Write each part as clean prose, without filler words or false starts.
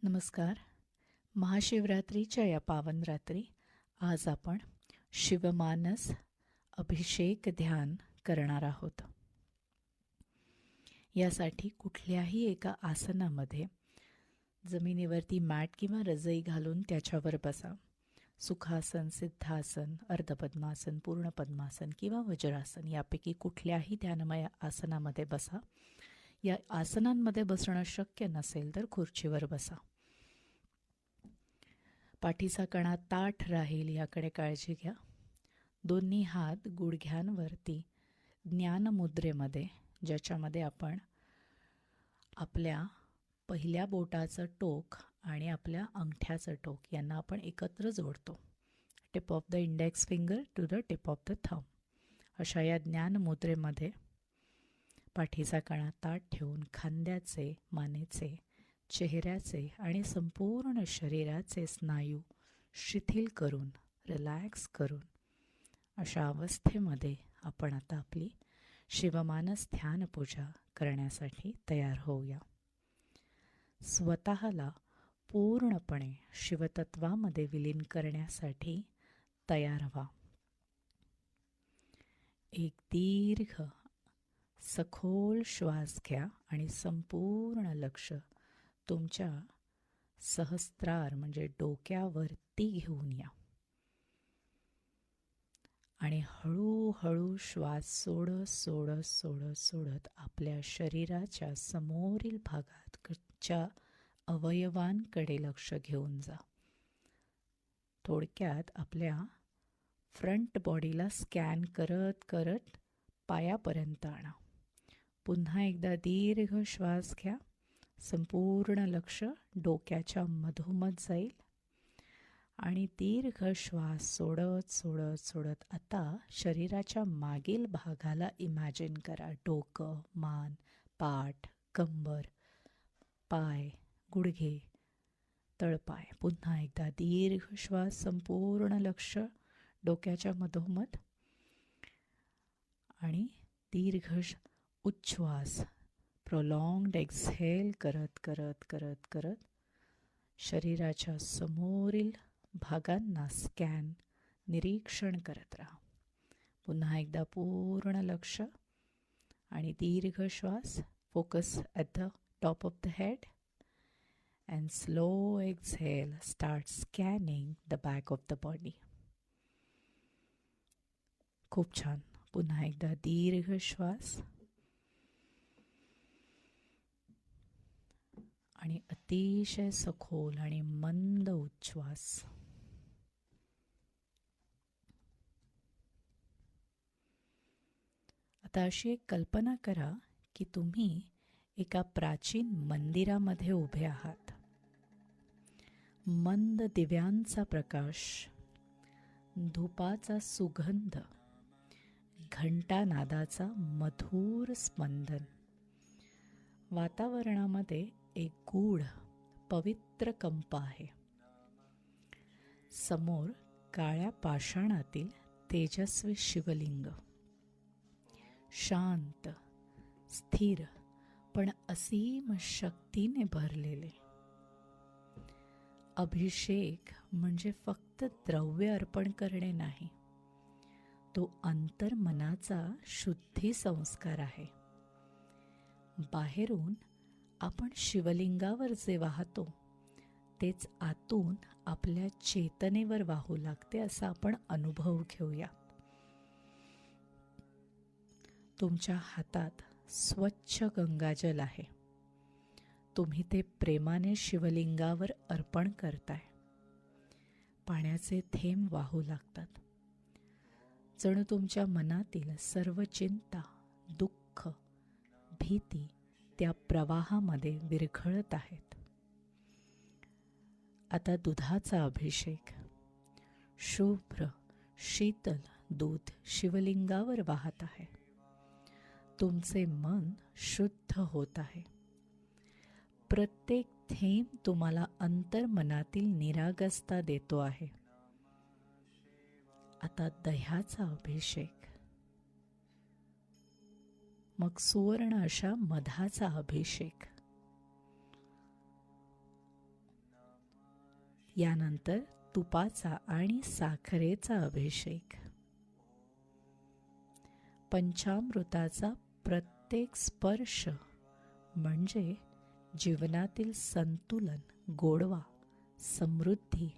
नमस्कार. महाशिवरात्रीच्या या पावन रात्री आज आपण शिवमानस अभिषेक ध्यान करणार आहोत. यासाठी कुठल्याही एका आसनामध्ये जमिनीवरती मॅट किंवा रजई घालून त्याच्यावर बसा. सुखासन, सिद्धासन, अर्धपद्मासन, पूर्ण पद्मासन किंवा वज्रासन यापैकी कुठल्याही ध्यानमय आसनामध्ये बसा. या आसनांमध्ये बसणं शक्य नसेल तर खुर्चीवर बसा. पाठीचा कणा ताठ राहील याकडे काळजी घ्या. दोन्ही हात गुडघ्यांवरती ज्ञानमुद्रेमध्ये, ज्याच्यामध्ये आपण आपल्या पहिल्या बोटाचं टोक आणि आपल्या अंगठ्याचं टोक यांना आपण एकत्र जोडतो. Tip of the index finger to the tip of the thumb. अशा या ज्ञानमुद्रेमध्ये पाठीचा कणा ताठ ठेवून खांद्याचे, मानेचे, चेहऱ्याचे आणि संपूर्ण शरीराचे स्नायू शिथिल करून, रिलॅक्स करून अशा अवस्थेमध्ये आपण आता आपली शिवमानस ध्यान पूजा करण्यासाठी तयार होऊया. स्वतःला पूर्णपणे शिवतत्वामध्ये विलीन करण्यासाठी तयार व्हा. एक दीर्घ सखोल श्वास घ्या आणि संपूर्ण लक्ष तुमच्या सहस्त्रार म्हणजे डोक्यावरती घेऊन या. आणि हळूहळू श्वास सोडत सोडत सोडत सोडत आपल्या शरीराच्या समोरील भागातच्या अवयवांकडे लक्ष घेऊन जा. थोडक्यात आपल्या फ्रंट बॉडीला स्कॅन करत करत पायापर्यंत आणा. पुन्हा एकदा दीर्घ श्वास घ्या. संपूर्ण लक्ष डोक्याच्या मधोमध जाईल आणि दीर्घ श्वास सोडत सोडत सोडत आता शरीराच्या मागील भागाला इमॅजिन करा. डोकं, मान, पाठ, कंबर, पाय, गुडघे, तळपाय. पुन्हा एकदा दीर्घ श्वास, संपूर्ण लक्ष डोक्याच्या मधोमध आणि दीर्घ उच्छ्वास, प्रोलॉंग्ड एक्झेल करत करत करत करत शरीराच्या समोरील भागांना स्कॅन, निरीक्षण करत राहा. पुन्हा एकदा पूर्ण लक्ष आणि दीर्घ श्वास. Focus at the top of the head and slow exhale. Start scanning the back of the body. खूप छान. पुन्हा एकदा दीर्घ श्वास आणि अतिशय सखोल आणि मंद उच्छ्वास. आता अशी एक कल्पना करा की तुम्ही एका प्राचीन मंदिरामध्ये उभे आहात. मंद दिव्यांचा प्रकाश, धुपाचा सुगंध, घंटानादाचा मधुर स्पंदन. वातावरणामध्ये एक गूढ पवित्र कंप आहे. समोर काळ्या पाषाणातील तेजस्वी शिवलिंग, शांत, स्थिर पण असीम शक्तीने भरलेले. अभिषेक म्हणजे फक्त द्रव्य अर्पण करणे नाही, तो अंतर्मनाचा शुद्धी संस्कार आहे. बाहेरून आपण शिवलिंगावर जे वाहतो तेच आतून आपल्या चेतनेवर वाहू लागते असा आपण अनुभव घेऊया. तुमच्या हातात स्वच्छ गंगाजल आहे. तुम्ही ते प्रेमाने शिवलिंगावर अर्पण करताय. पाण्याचे थेंब वाहू लागतात. जणू तुमच्या मनातील सर्व चिंता, दुःख, भीती त्या प्रवाहामध्ये विरघळत आहेत. आता दुधाचा अभिषेक. शुभ्र शीतल दूध शिवलिंगावर वाहत आहे. तुमचे मन शुद्ध होत आहे. प्रत्येक थेंब तुम्हाला अंतर्मनातील निरागसता देतो आहे. आता दह्याचा अभिषेक. मग सुवर्ण अशा मधाचा अभिषेक. यानंतर तुपाचा आणि साखरेचा अभिषेक. पंचामृताचा प्रत्येक स्पर्श म्हणजे जीवनातील संतुलन, गोडवा, समृद्धी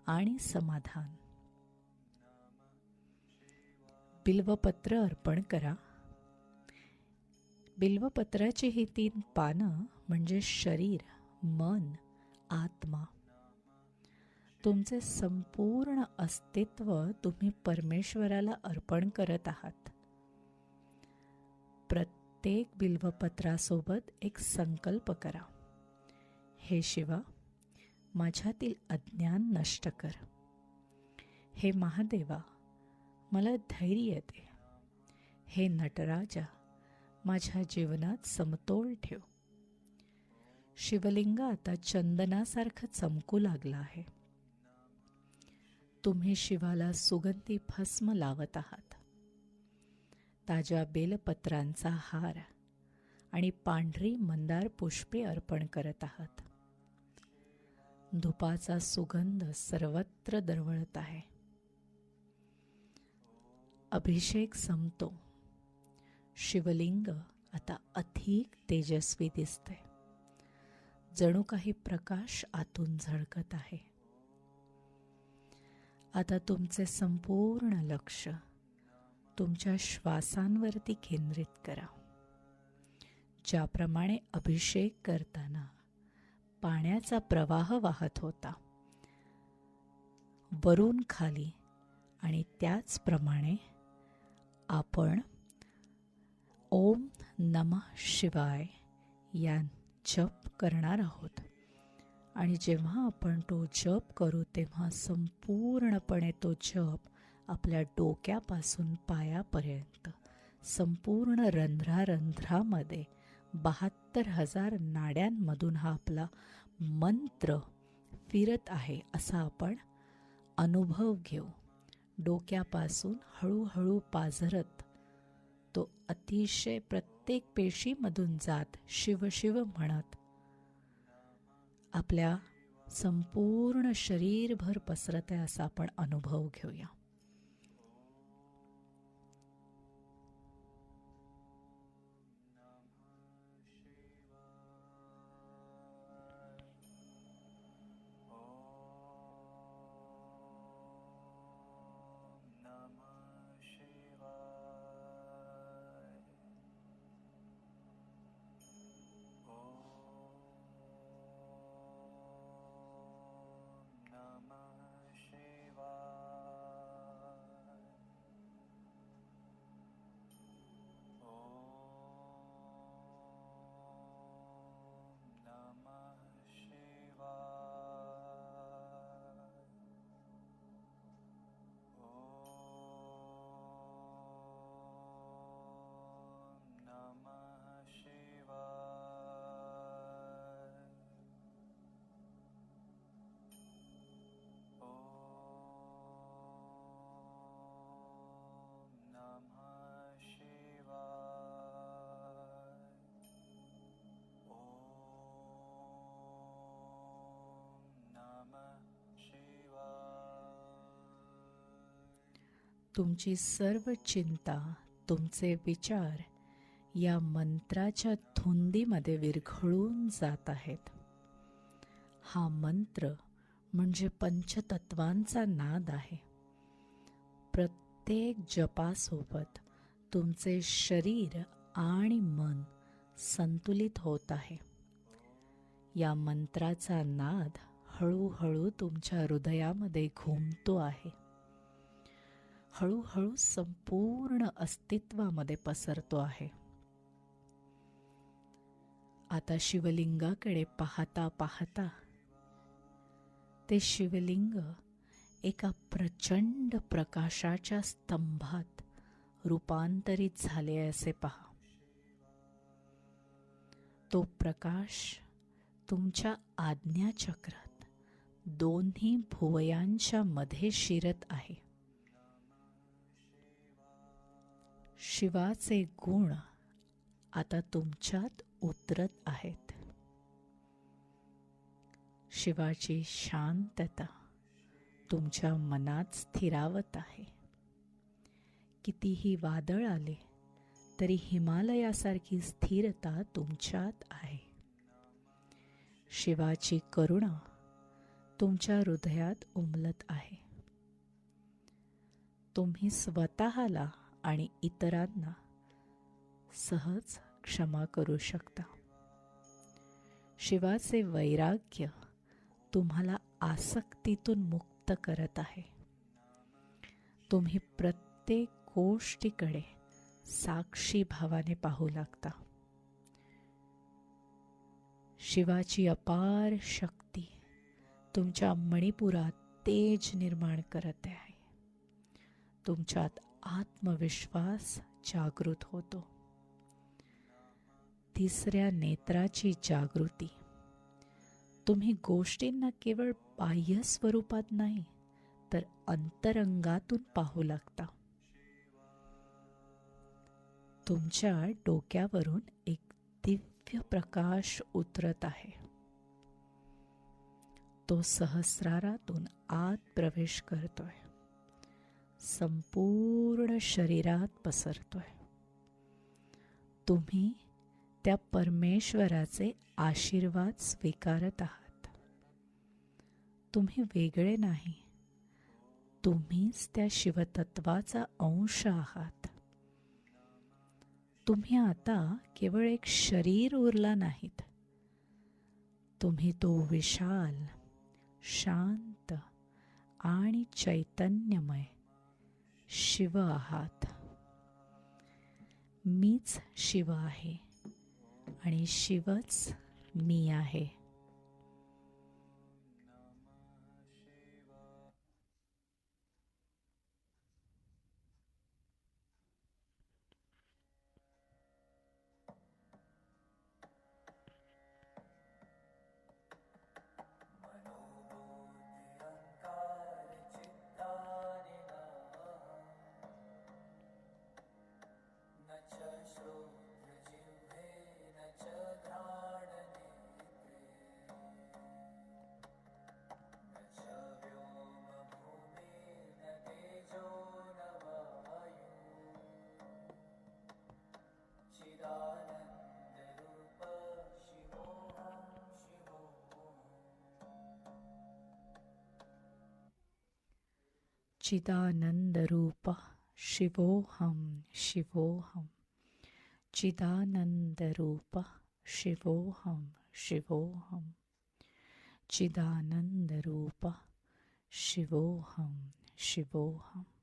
आणि समाधान. बिल्वपत्र अर्पण करा. बिल्वपत्राची ही 3 पानं म्हणजे शरीर, मन, आत्मा. तुमचे संपूर्ण अस्तित्व तुम्ही परमेश्वराला अर्पण करत आहात. प्रत्येक बिल्वपत्रासोबत एक संकल्प करा. हे शिवा, माझ्यातील अज्ञान नष्ट कर. हे महादेवा, मला धैर्य दे. हे नटराजा, माझ्या जीवनात समतोल ठेव. शिवलिंग आता चंदनासारखं चमकू लागलं आहे. तुम्ही शिवाला सुगंधी भस्म लावत आहात. ताज्या बेलपत्रांचा हार आणि पांढरी मंदार पुष्पे अर्पण करत आहात. धुपाचा सुगंध सर्वत्र दरवळत आहे. अभिषेक संपतो. शिवलिंग आता अधिक तेजस्वी दिसते. जणू काही प्रकाश आतून झळकत आहे. आता तुमचे संपूर्ण लक्ष तुमच्या श्वासांवरती केंद्रित करा. ज्याप्रमाणे अभिषेक करताना पाण्याचा प्रवाह वाहत होता वरून खाली, आणि त्याचप्रमाणे आपण ओम नमः शिवाय या जप करणार आहोत. आणि जेव्हा आपण तो जप करू तेव्हा संपूर्णपणे तो जप आपल्या डोक्यापासून पायापर्यंत संपूर्ण रंध्रारंध्रामध्ये 72,000 नाड्यांमधून हा आपला मंत्र फिरत आहे असा आपण अनुभव घेऊ. डोक्यापासून हळूहळू पाझरत तो अतिशय प्रत्येक पेशीमधून जात शिव शिव म्हणत आपल्या संपूर्ण शरीरभर पसरत आहे असा आपण अनुभव घेऊया. तुमची सर्व चिंता, तुमचे विचार या मंत्राच्या धुंदीमध्ये विरघळून जात आहेत. हा मंत्र म्हणजे पंचतत्वांचा नाद आहे. प्रत्येक जपासोबत तुमचे शरीर आणि मन संतुलित होत आहे. या मंत्राचा नाद हळूहळू तुमच्या हृदयामध्ये घुमतो आहे. हळूहळू संपूर्ण अस्तित्वामध्ये पसरतो आहे. आता शिवलिंगाकडे पाहता पाहता ते शिवलिंग एका प्रचंड प्रकाशाच्या स्तंभात रूपांतरित झाले असे पहा. तो प्रकाश तुमच्या आज्ञाचक्रात दोन्ही भुवयांच्या मध्ये शिरत आहे. शिवाचे गुण आता तुमच्यात उतरत आहेत. शिवाची शांतता तुमच्या मनात स्थिरावत आहे. कितीही वादळ आले तरी हिमालयासारखी स्थिरता तुमच्यात आहे. शिवाची करुणा तुमच्या हृदयात उमलत आहे. तुम्ही स्वतःला आणि इतरांना सहज क्षमा करू शकता. शिवाचे वैराग्य तुम्हाला आसक्तीतून मुक्त करत आहे. तुम्ही प्रत्येक गोष्टीकडे साक्षी भावाने पाहू लागता. शिवाची अपार शक्ती तुमच्या मणिपुरात तेज निर्माण करत आहे. तुमच्यात आत्मविश्वास जागृत होतो. तिसऱ्या नेत्राची जागृती. तुम्ही गोष्टींना केवळ बाह्य स्वरूपात नाही तर अंतरंगातून पाहू लागता. तुमच्या डोक्यावरून एक दिव्य प्रकाश उतरत आहे. तो सहस्रारातून आत प्रवेश करतोय. संपूर्ण शरीरात पसरतोय. तुम्ही त्या परमेश्वराचे आशीर्वाद स्वीकारत आहात. तुम्ही वेगळे नाही. तुम्हीच त्या शिवतत्वाचा अंश आहात. तुम्ही आता केवळ एक शरीर उरला नाहीत. तुम्ही तो विशाल, शांत आणि चैतन्यमय शिव आहात. मीच शिव आहे आणि शिवच मी आहे. चिदानंदरूप शिवोऽहं शिवोऽहं. चिदानंदरूप शिवोऽहं शिवोऽहं. चिदानंदरूप शिवोऽहं शिवोऽहं.